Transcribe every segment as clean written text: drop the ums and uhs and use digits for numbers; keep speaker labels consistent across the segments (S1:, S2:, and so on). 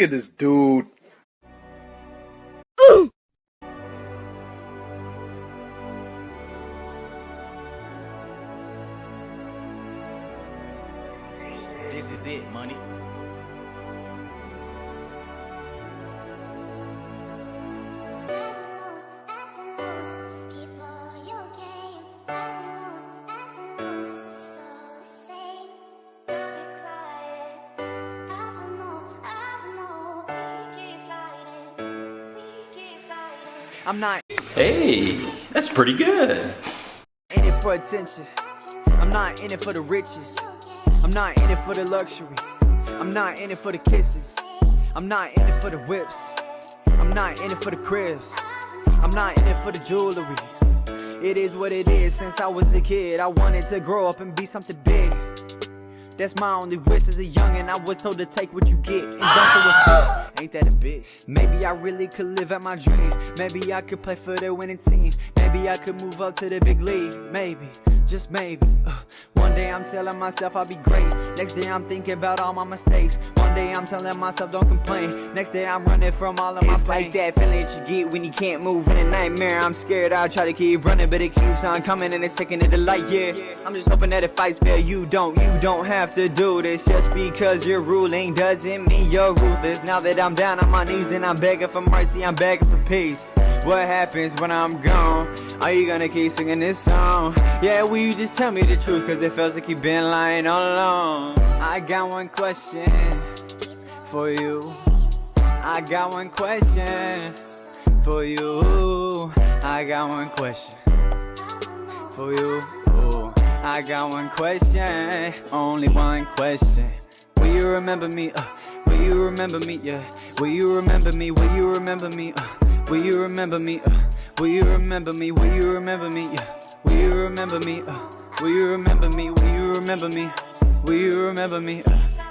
S1: Look at this dude.
S2: This is it, money.
S3: I'm not
S4: Hey, that's pretty good.
S3: in it for attention. I'm not in it for the riches. I'm not in it for the luxury. I'm not in it for the kisses. I'm not in it for the whips. I'm not in it for the cribs. I'm not in it for the jewelry. It is what it is. Since I was a kid, I wanted to grow up and be something big. That's my only wish as a youngin'. I was told to take what you get and don't do it fit. Ain't that a bitch? Maybe I really could live out my dream. Maybe I could play for the winning team. Maybe I could move up to the big league. Maybe, just maybe. One day I'm telling myself I'll be great. Next day I'm thinking about all my mistakes. One day I'm telling myself don't complain. Next day I'm running from all of my pain. Like that feeling that you get when you can't move in a nightmare. I'm scared I'll try to keep running, but it keeps on coming and it's taking it to light, yeah. I'm just hoping that it fights fair. You don't have to do this. Just because you're ruling doesn't mean you're ruthless. Now that I'm down on my knees and I'm begging for mercy, I'm begging for peace. What happens when I'm gone? Are you gonna keep singing this song? Yeah, will you just tell me the truth? Cause it feels like you've been lying all along. I got one question for you. I got one question for you. I got one question for you. I got one question, only one question. Will you remember me? Will you remember me? Yeah. Will you remember me? Will you remember me? Will you remember me? Will you remember me? Will you remember me? Yeah. Will you remember me? Will you remember me? Will you remember me? Will you remember me?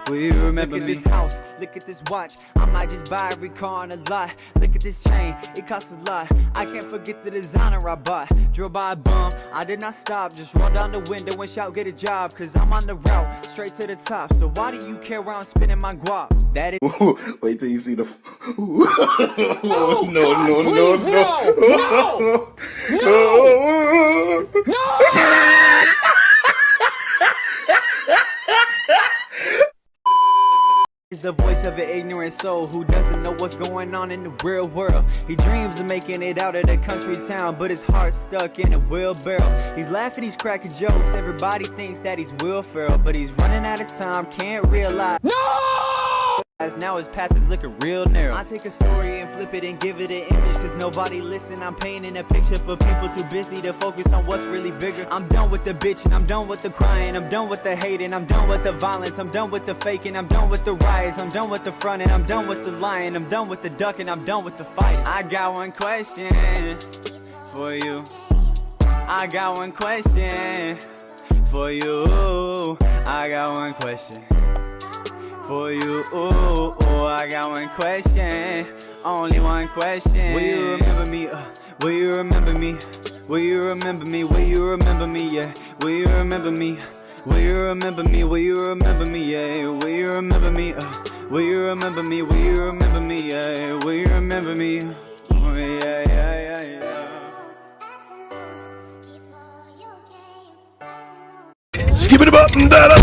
S3: Will you remember me? Look at this house, look at this watch. I might just buy every car on the lot. Look at this chain, it costs a lot. I can't forget the designer I bought. Drove by a bum, I did not stop. Just roll down the window and shout, get a job. Cause I'm on the route, straight to the top. So why do you care where I'm spending my guap? That is.
S1: Wait till you see the. No.
S3: Is the voice of an ignorant soul who doesn't know what's going on in the real world. He dreams of making it out of the country town, but his heart's stuck in a wheelbarrow. He's laughing, he's cracking jokes. Everybody thinks that he's Will Ferrell, but he's running out of time, can't realize. No! Now his path is looking real narrow. I take a story and flip it and give it an image, cause nobody listen. I'm painting a picture for people too busy to focus on what's really bigger. I'm done with the bitching, I'm done with the crying, I'm done with the hating, I'm done with the violence, I'm done with the faking, I'm done with the riots, I'm done with the fronting, I'm done with the lying, I'm done with the ducking, I'm done with the fighting. I got one question for you. I got one question for you. I got one question for you. I got one question, only one question. Will you remember me? Will you remember me? Will you remember me? Will you remember me? Yeah. Will you remember me? Will you remember me? Will you remember me? Yeah. Will you remember me? Will you remember me? Will you remember me? Yeah. Will you remember me? Oh, yeah, yeah, yeah, yeah.
S1: Skip it up and down.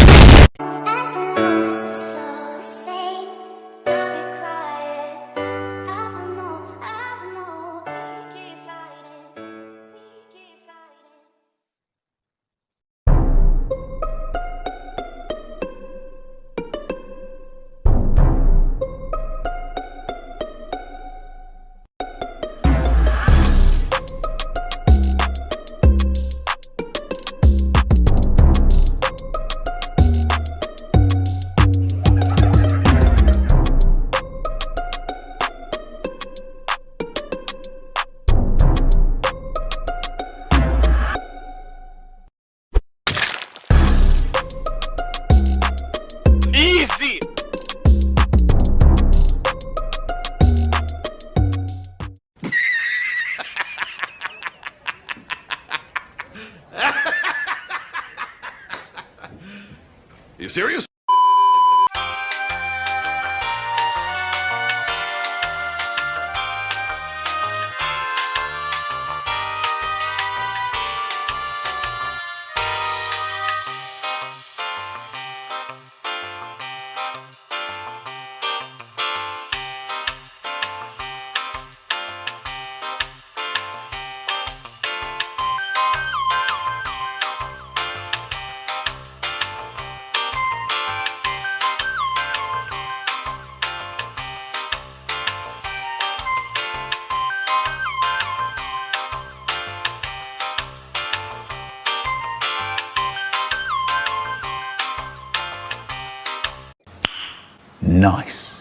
S2: Easy!
S4: You serious? Nice.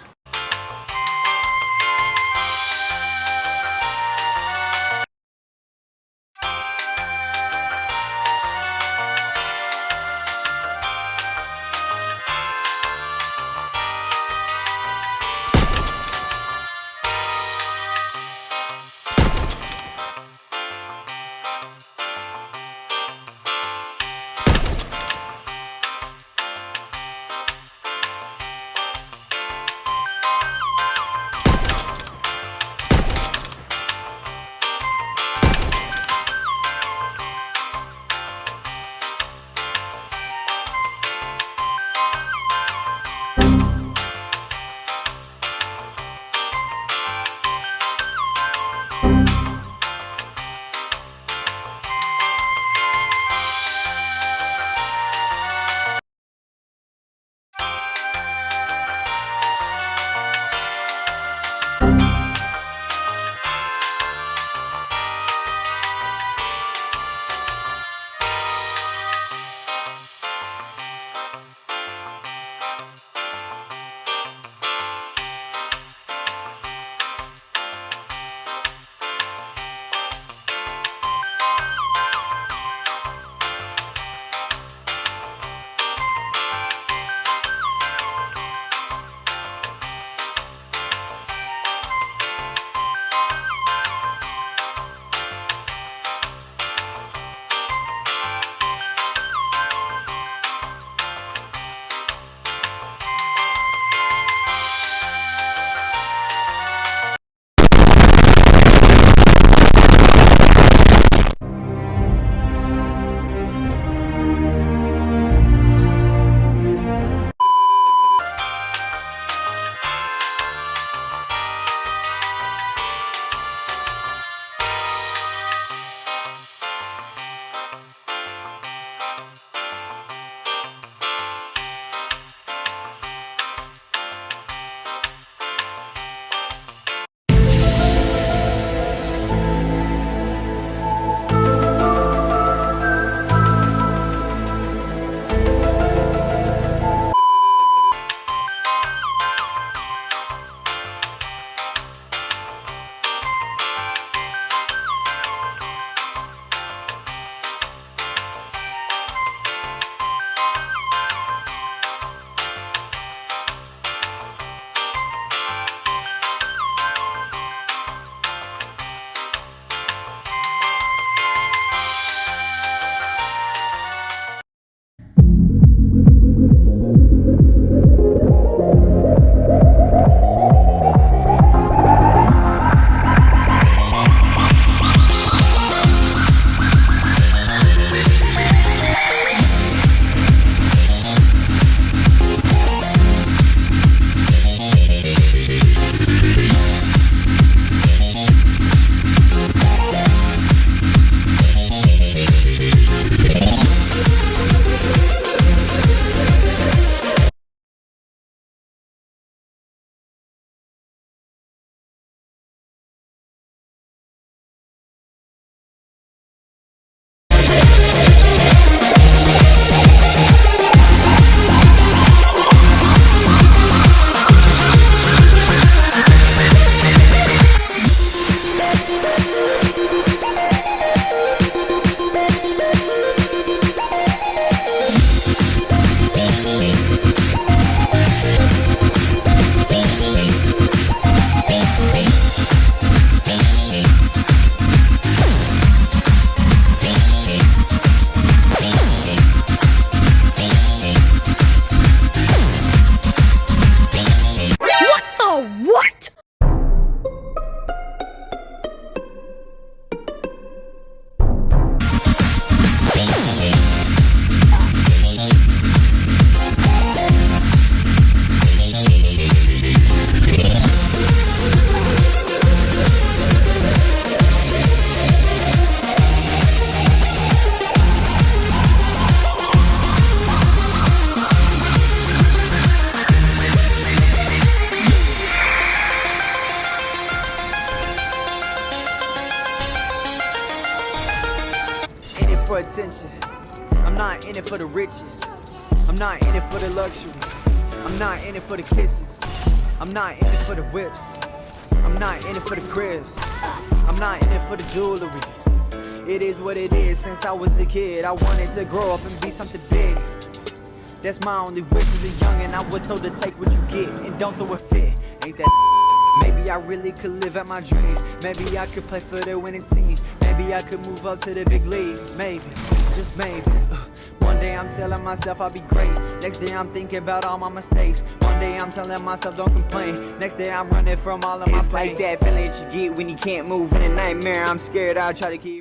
S3: for attention. I'm not in it for the riches. I'm not in it for the luxury. I'm not in it for the kisses. I'm not in it for the whips. I'm not in it for the cribs. I'm not in it for the jewelry. It is what it is. Since I was a kid, I wanted to grow up and be something big. That's my only wish as a youngin'. I was told to take what you get and don't throw a fit. Ain't that maybe I really could live out my dream. Maybe I could play for the winning team. Maybe I could move up to the big league. Maybe, just maybe. One day I'm telling myself I'll be great. Next day I'm thinking about all my mistakes. One day I'm telling myself don't complain. Next day I'm running from all of my pain. It's like that feeling that you get when you can't move in a nightmare. I'm scared I'll try to keep